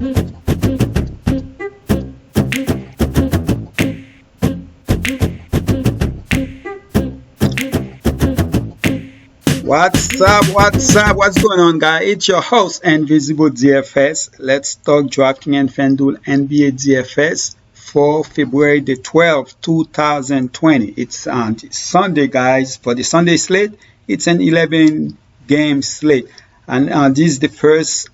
What's going on, guys? It's your host, Invisible DFS. Let's talk DraftKings and Fanduel NBA DFS for February the 12th, 2020. It's Sunday, guys. For the Sunday slate, it's an 11-game slate. And this is the first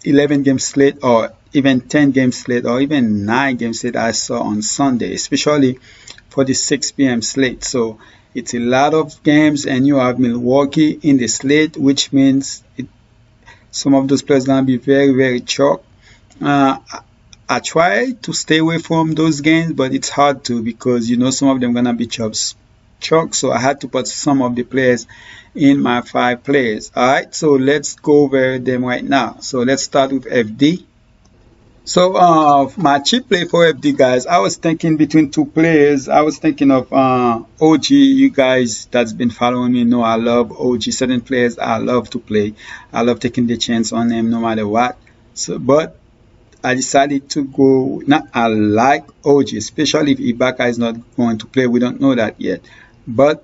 11-game slate or even 10-game slate or even 9-game slate I saw on Sunday, especially for the 6 p.m. slate. So it's a lot of games, and you have Milwaukee in the slate, which means some of those players are going to be very, very chalk. I try to stay away from those games, but it's hard to because, some of them are going to be chalk. So I had to put some of the players in my 5 players. All right, so let's go over them right now. So let's start with FD. So my cheap play for FD, guys, I was thinking between 2 players. I was thinking of OG. You guys that's been following me know I love OG. Certain players I love to play. I love taking the chance on them no matter what. So, but I decided to go. I like OG, especially if Ibaka is not going to play. We don't know that yet. But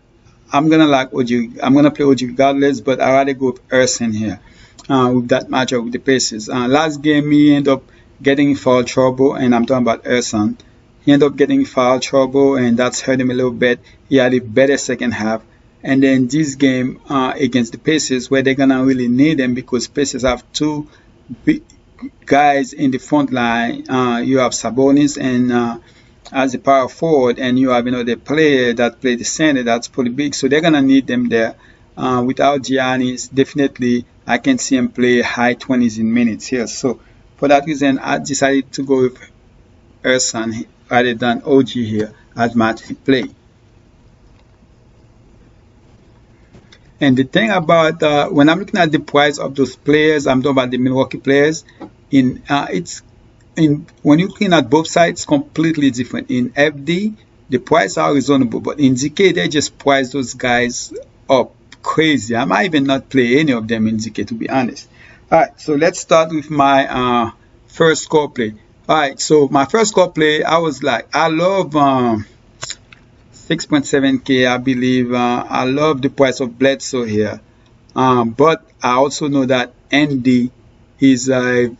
I'm gonna like OG. I'm gonna play OG regardless. But I rather go with Ersan here with that matchup with the Pacers. Last game he ended up getting foul trouble, and I'm talking about Ersan. He ended up getting foul trouble, and that's hurt him a little bit. He had a better second half. And then this game against the Pacers, where they're gonna really need him because Pacers have 2 big guys in the front line. You have Sabonis and as a power forward, and you have the player that play the center that's pretty big. So they're gonna need them there. Without Giannis, definitely I can see him play high 20s in minutes here. So for that reason, I decided to go with Ersan rather than OG here as my play. And the thing about when I'm looking at the price of those players, I'm talking about the Milwaukee players. When you're looking at both sides, completely different. In FD, the price are reasonable, but in DK they just price those guys up crazy. I might even not play any of them in DK, to be honest. Alright, so let's start with my first score play. Alright, so my first score play, I was like, I love 6.7k, I believe. I love the price of Bledsoe here. But I also know that ND is a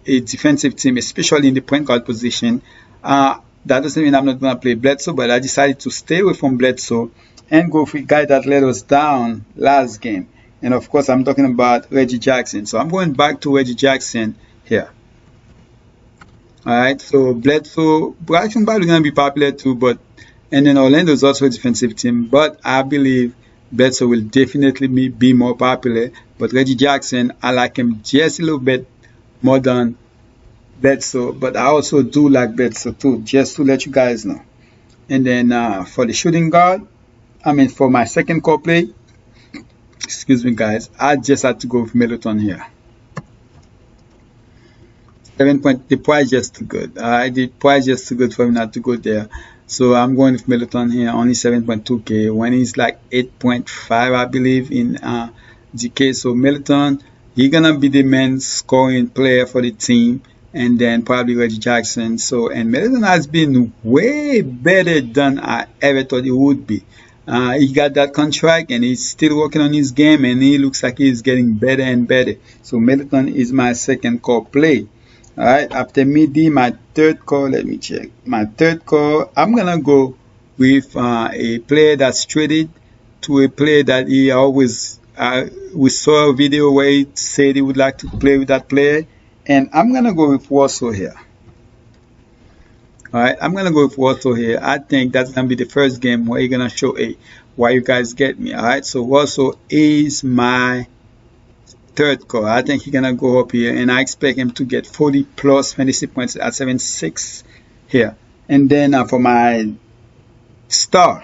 defensive team, especially in the point guard position. That doesn't mean I'm not going to play Bledsoe, but I decided to stay away from Bledsoe and go for a guy that let us down last game. And of course, I'm talking about Reggie Jackson. So I'm going back to Reggie Jackson here. Alright, so Bledsoe, Jackson probably going to be popular too, and then Orlando is also a defensive team, but I believe Bledsoe will definitely be more popular. But Reggie Jackson, I like him just a little bit more than Bledsoe, but I also do like Bledsoe too, just to let you guys know. And then for the shooting guard, for my second core play, excuse me guys, I just had to go with Middleton here. 7 point, the price just too good. The price just too good for me not to go there. So I'm going with Middleton here, only 7.2k when he's like 8.5 I believe in DK. So Middleton, he's gonna be the main scoring player for the team, and then probably Reggie Jackson. So, and Middleton has been way better than I ever thought he would be. He got that contract and he's still working on his game, and he looks like he's getting better and better. So Middleton is my second core play. Alright, after Midi, my third core, let me check. My third core, I'm gonna go with a player that's traded to a player that he always we saw a video where he said he would like to play with that player, and I'm gonna go with Warsaw here. Alright, I'm gonna go with Warsaw here. I think that's gonna be the first game where you're gonna show why you guys get me. Alright, so Warsaw is my third core. I think he's gonna go up here, and I expect him to get 40 plus fantasy points at 7.6 here. And then for my star,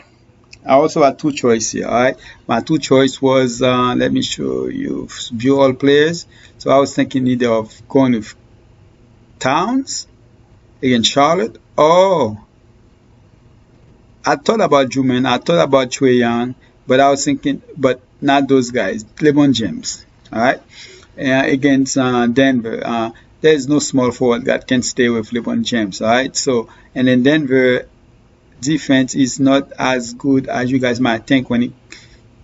I also had 2 choices here. Alright, my 2 choice was let me show you, view all players. So I was thinking either of going with Towns against Charlotte. Oh, I thought about Drummond, I thought about Trae Young, but I was thinking, but not those guys. LeBron James. Alright, against Denver. There is no small forward that can stay with LeBron James, all right? So, and then Denver defense is not as good as you guys might think when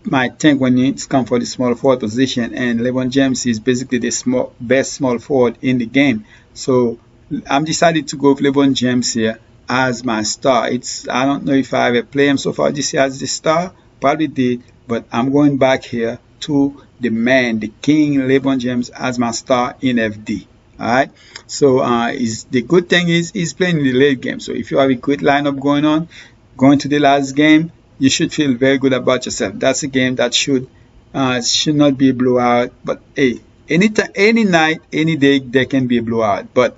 it's come for the small forward position, and LeBron James is basically the best small forward in the game. So I'm decided to go with LeBron James here as my star. I don't know if I ever play him so far this year as the star, probably did, but I'm going back here to the man, the king, LeBron James as my star in FD. All right. So the good thing is he's playing in the late game. So if you have a great lineup going to the last game, you should feel very good about yourself. That's a game that should not be a blowout. But hey, anytime, any night, any day, there can be a blowout. But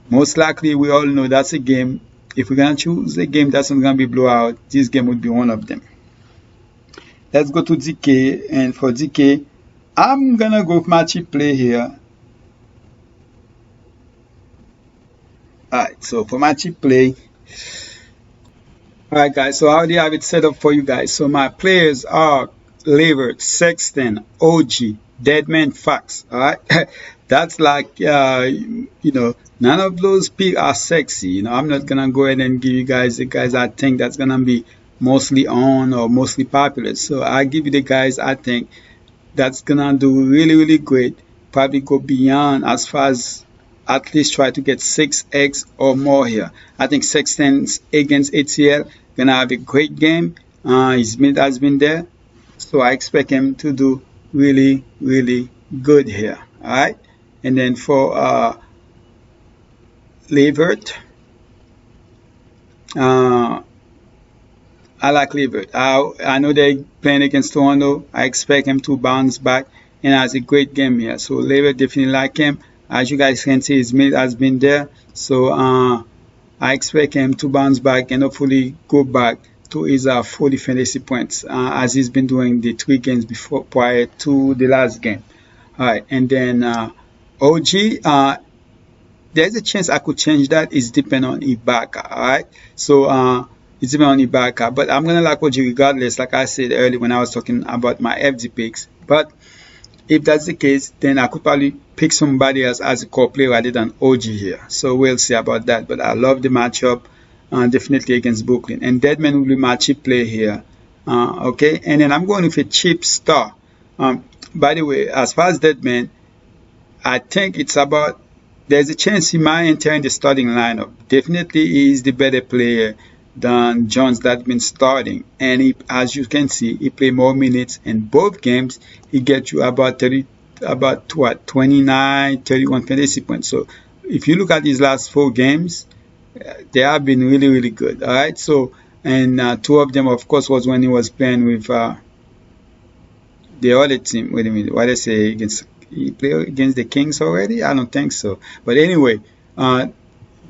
most likely, we all know that's a game. If we're gonna choose a game that's not gonna be blowout, this game would be one of them. Let's go to DK, and for DK, I'm gonna go with my cheap play here. Alright, so for my cheap play, alright guys, so I already have it set up for you guys. So my players are Levert, Sexton, OG, Deadman, Fox. Alright, that's like none of those picks are sexy. I'm not gonna go ahead and give you guys the guys I think that's gonna be mostly on or mostly popular. So I give you the guys I think that's gonna do really, really great. Probably go beyond as far as at least try to get 6x or more here. I think Sexton's against ATL gonna have a great game. His mid has been there, so I expect him to do really, really good here. All right, and then for Levert, I like Levert. I know they're playing against Toronto. I expect him to bounce back and has a great game here. So Levert, definitely like him. As you guys can see, his mid has been there. So I expect him to bounce back and hopefully go back to his 40 fantasy points as he's been doing the 3 games prior to the last game. All right, and then OG, there's a chance I could change that. It's depending on Ibaka. All right, so it's depending on Ibaka, but I'm gonna like OG regardless. Like I said earlier when I was talking about my FD picks, but if that's the case, then I could probably pick somebody else as a core player rather than OG here. So we'll see about that. But I love the matchup, definitely against Brooklyn. And Deadman will be my cheap play here. Okay, and then I'm going with a cheap star. By the way, as far as Deadman, I think it's about, there's a chance he might enter in the starting lineup. Definitely he is the better player than Jones that's been starting, and he, as you can see, he played more minutes in both games. He gets you about 29, 31 fantasy points. So if you look at his last 4 games, they have been really, really good. All right, so and 2 of them, of course, was when he was playing with the other team. Wait a minute, what did I say? He played against the Kings already? I don't think so. But anyway,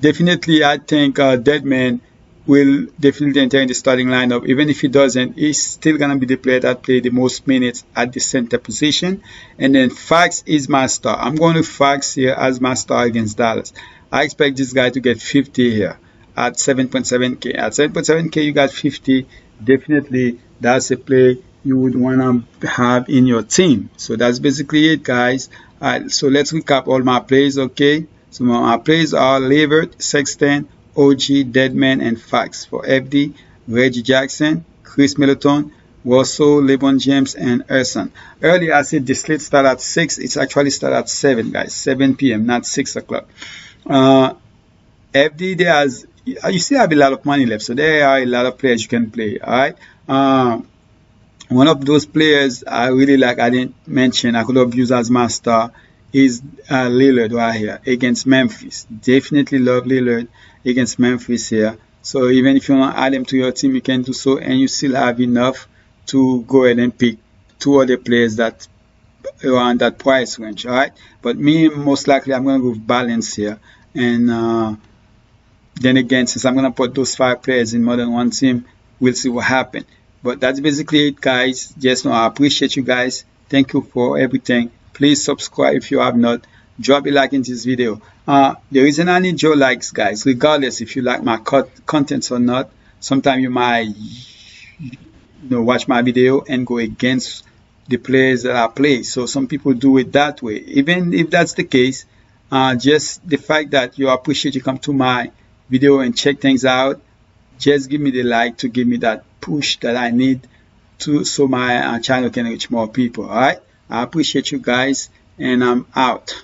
definitely I think Deadman will definitely enter in the starting lineup. Even if he doesn't, he's still going to be the player that played the most minutes at the center position. And then Fox is my star. I'm going to Fox here as my star against Dallas. I expect this guy to get 50 here at 7.7K. At 7.7K, you got 50. Definitely, that's a play you would want to have in your team. So that's basically it, guys. Alright, so let's recap all my plays, okay? So my plays are Levert, Sexton, OG, Deadman, and Fox. For FD, Reggie Jackson, Chris Middleton, Russell, LeBron James, and Ersan. Earlier I said the slate start at 6. It's actually start at 7, guys. 7 p.m., not 6 o'clock. FD, you still have a lot of money left, so there are a lot of players you can play. Alright. One of those players I really like, I didn't mention, I could have used as my star, is Lillard right here against Memphis. Definitely love Lillard against Memphis here. So even if you want to add him to your team, you can do so, and you still have enough to go ahead and pick 2 other players that are around that price range. All right, but me, most likely I'm going to go with balance here, and then again, since I'm going to put those 5 players in more than one team, we'll see what happens. But that's basically it, guys. Just know I appreciate you guys. Thank you for everything. Please subscribe if you have not. Drop a like in this video. The reason I need your likes, guys, regardless if you like my contents or not, sometimes you might watch my video and go against the players that I play. So some people do it that way. Even if that's the case, just the fact that you appreciate you come to my video and check things out, just give me the like to give me that push that I need to so my channel can reach more people. All right, I appreciate you guys, and I'm out.